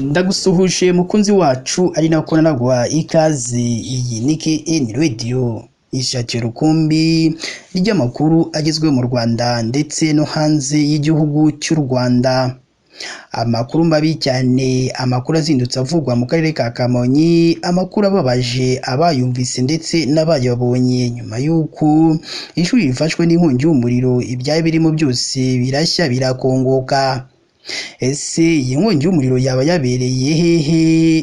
Ndagusuhuje mukunzi wacu ari nako nanagwa ikaze. Iyi ni KN Radio, ishakira rukumbi ry'amakuru agezweho mu Rwanda ndetse no hanze y'igihugu cy'u Rwanda. Amakuru mabi cyane, amakuru azindutse avugwa mu karere ka Kamonyi, amakuru ababaje abayumvise ndetse n'abayabonye nyuma y'uko ishuri rifashwe n'inkongi y'umuriro, ibyari birimo byose birashya birakongoka. Ese iyi nkongi y'umuriro yaba yabereye hehe?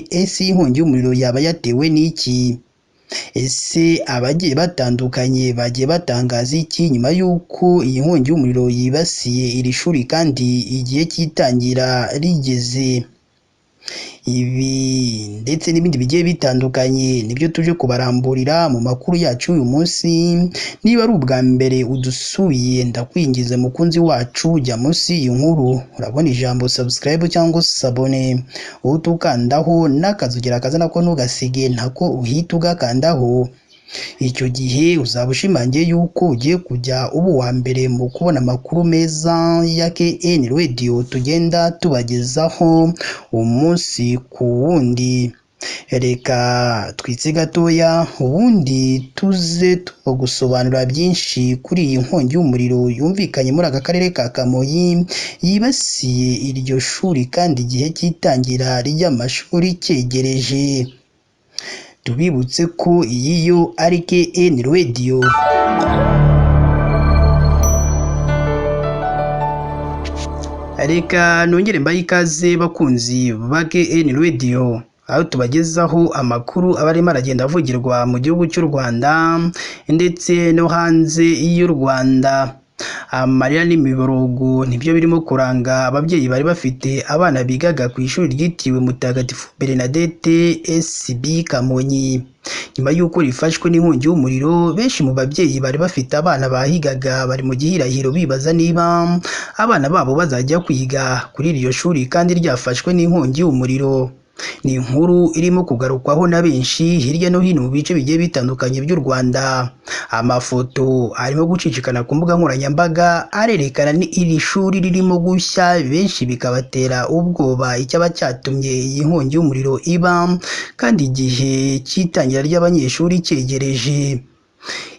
Ese iyi nkongi y'umuriro yaba yatewe n'iki? Ese abagiye batandukanye bagiye batangaza iki nyuma y'uko iyi nkongi y'umuriro yibasiye iri shuri kandi igihe cy'itangira rigeze? Ibi ndetse n'ibindi bigiye bitandukanye nibyo tuje kubaramburira mu makuru yacu uyu munsi. Niba ari ubwa mbere udusuye, ndakwingize mukunzi wacu, jya munsi iyi nkuru urabona ijambo subscribe cyangwa sabone, utukandaho n'akazogera kaza nako ntugasige ntako uhita ugakandaho. Icyo gihe uzaba ushimangiye yuko ugiye kujya uba uwa mbere mu kubona amakuru meza ya KN Radio tugenda tubagezaho umunsi ku wundi. Reka twitse gatoya ubundi tuze tugusobanurira byinshi kuri iyi nkongi y'umuriro yumvikanye muri aka karere ka Kamonyi, yibasiye iryo shuri kandi igihe cy'itangira ry'amashuri cyegereje. Tubibutse ko iyi yo ari KN Radio. Reka nongere mbaye ikaze bakunzi ba KN Radio, aho tubagezaho amakuru aba arimo aragenda avugirwa mu gihugu cy'u Rwanda ndetse no hanze y'u Rwanda. Amarira n'imiborogo nibyo birimo kuranga ababyeyi bari bafite abana bigaga ku ishuri ryitiriwe Mutagatifu Bernadette SB Kamonyi. Nyuma y'uko rifashwe n'inkongi y'umuriro, benshi mu babyeyi bari bafite abana bahigaga bari mu gihirahiro bibaza niba abana babo bazajya kwiga kuri iryo shuri kandi ryafashwe n'inkongi y'umuriro. Ni inkuru irimo kugarukwaho na benshi hirya no hino mu bice bigiye bitandukanye by'u Rwanda. Amafoto arimo gucicikana ku mbuga nkoranyambaga arerekana iri shuri ririmo gushya, benshi bikabatera ubwoba icyaba cyatumye iyi nkongi y'umuriro iba kandi igihe cy'itangira ry'abanyeshuri cyegereje.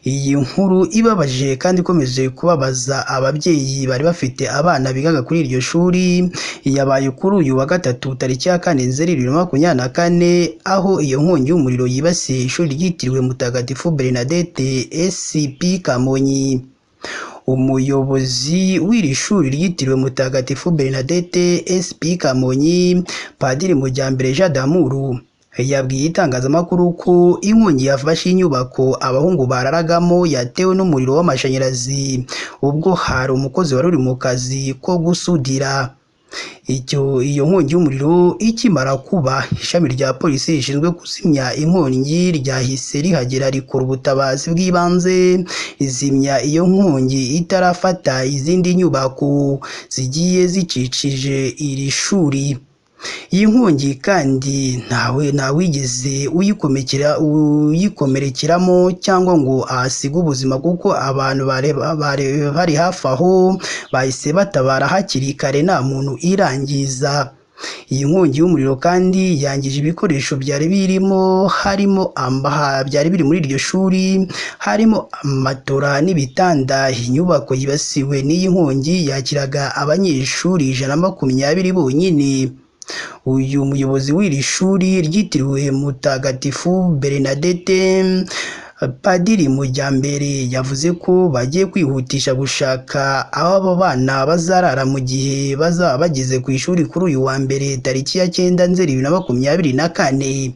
Iyi nkuru ibabaje kandi ikomeje kubabaza ababyeyi bari bafite abana bigaga kuri iryo shuri, yabaye kuri uyu wa gatatu tariki ya 4 Nzeri 2024, aho iyo nkongi y'umuriro yibasiye ishuri ryitiriwe Mutagatifu Bernadette SB Kamonyi. Umuyobozi w'iri shuri ryitiriwe Mutagatifu Bernadette SB Kamonyi, Padiri Mujyambere Jean d'Amour, yabwiye itangazamakuru ko inkongi yafashe inyubako abahungu bararagamo yatewe n'umuriro w'amashanyarazi ubwo hari umukozi wari uri mu kazi ko gusudira. Iyo nkongi y'umuriro ikimara kuba, ishami rya polisi rishinzwe kuzimya inkongi ryahise rihagera rikora ubutabazi bw'ibanze, rizimya iyo nkongi itarafata izindi nyubako zigiye zicicije iri shuri. Iyi nkongi kandi ntawigeze uyikomerekeramo cyangwa ngo ahasiga ubuzima, kuko abantu bari hafi aho bahise batabara hakiri kare nta muntu irangiza. Iyi nkongi y'umuriro kandi yangije ibikoresho byari biri muri iryo shuri, harimo amatora n'ibitanda. Inyubako yibasiwe n'iyi nkongi yakiraga abanyeshuri 120 bonyine. Uyu muyobozi w'iri shuri ryitiriwe Mutagatifu Bernadette, Padiri Mujyambere, yavuze ko bagiye kwihutisha gushaka aho abo bana bazarara mu gihe bazaba bageze ku ishuri kuri uyu wa mbere tariki ya 9 Nzeri 2024.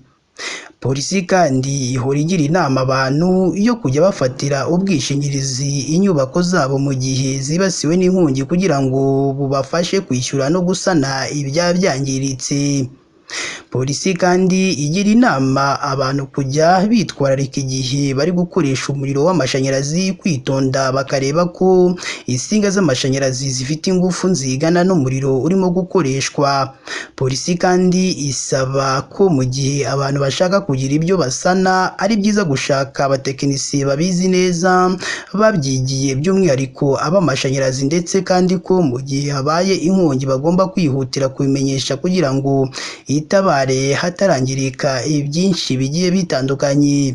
Polisi kandi ihora igira inama abantu yo kujya bafatira ubwishingirizi inyubako zabo mu gihe zibasiwe n'inkongi kugira ngo bubafashe kwishyura no gusana ibyaba byangiritse. Polisi kandi igira inama abantu kujya bitwararika igihe bari gukoresha umuriro w'amashanyarazi, kwitonda bakareba ko insinga z'amashanyarazi zifite ingufu zingana n'umuriro urimo gukoreshwa. Polisi kandi isaba ko mu gihe abantu bashaka kugira ibyo basana ari byiza gushaka abatekinisiye babizi neza babyigiye, by'umwihariko ab'amashanyarazi, ndetse kandi ko mu gihe habaye inkongi bagomba kwihutira kubimenyesha kugira ngo yitabare hatarangirika byinshi bigiye bitandukanye.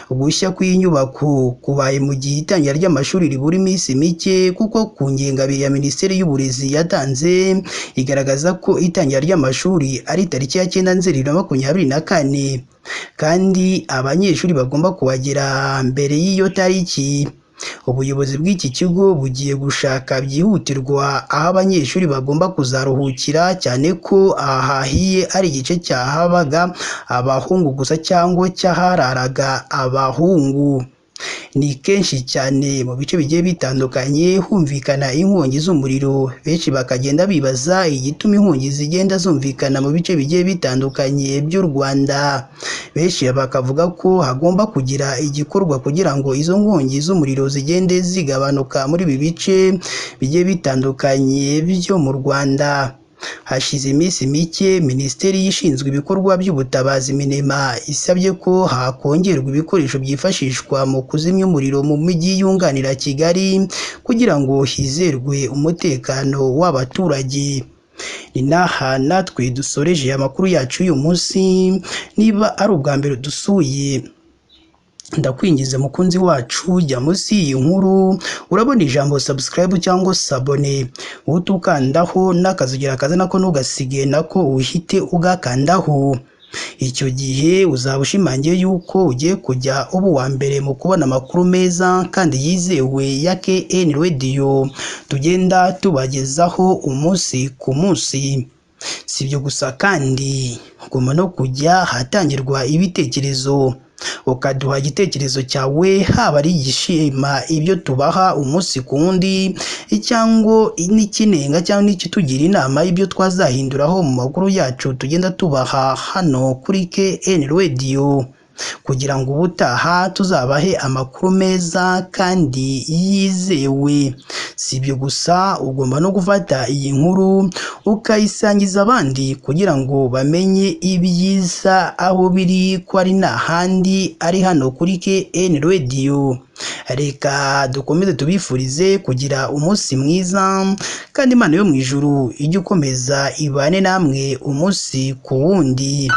Gushya kw'iyi nyubako kubaye mu gihe itangira ry'amashuri ribura iminsi mike, kuko ku ngengabihe ya Minisiteri y'Uburezi yatanze igaragaza ko itangira ry'amashuri ari tariki ya 9 Nzeri 2024 kandi abanyeshuri bagomba kuhagera mbere y'iyo tariki. Ubuyobozi bw'iki kigo bugiye gushaka byihutirwa aho abanyeshuri bagomba kuzaruhukira, cyane ko aha hahiye ari igice cyahabaga abahungu gusa cyangwa cyahararaga abahungu. Ni kenshi cyane mu bice bigiye bitandukanye humvikana inkongi z'umuriro, benshi bakagenda bibaza igituma inkongi zigenda zumvikana mu bice bigiye bitandukanye by'u Rwanda. Benshi bakavuga ko hagomba kugira igikorwa kugira ngo izo nkongi z'umuriro zigende zigabanuka muri ibi bice bigiye bitandukanye byo mu Rwanda. Hashize iminsi mike Minisiteri ishinzwe ibikorwa by'ubutabazi MINEMA isabye ko hakongerwa ibikoresho byifashishwa mu kuzimya umuriro mu mijyi yunganira Kigali kugira ngo hizerwe umutekano w'abaturage. Ni naha natwe dusoreje amakuru yacu uyu munsi. Niba ari ubwa mbere dusuye, ndakwingiza mukunzi wacu, jya munsi y'iyi nkuru urabona ijambo subscribe cyangwa sabone, utukandaho n'akazugira kaza nako ntugasige nako uhite ugakandaho. Icyo gihe uzaba ushimangiye yuko ugiye kujya uba uwa mbere mu kubona amakuru meza kandi yizewe ya KN Radio tugenda tubagezaho umunsi ku munsi. Si ibyo gusa kandi ugomba no kujya ahatangirwa ibitekerezo ukaduha igitekerezo cyawe, haba ari igishima ibyo tubaha umunsi ku wundi cyangwa n'ikinenga cyangwa n'ikitugira inama y'ibyo twazahinduraho mu makuru yacu tugenda tubaha hano kuri KN Radio, kugira ngo ubutaha tuzabahe amakuru meza kandi yizewe. Si ibyo gusa, ugomba no gufata iyi nkuru ukayisangiza abandi kugira ngo bamenye ibyiza aho biri, ko ari nta handi ari hano kuri KN Radio. Reka dukomeze tubifurize kugira umunsi mwiza, kandi Imana yo mu ijuru ijye ukomeza ibane namwe umunsi ku wundi.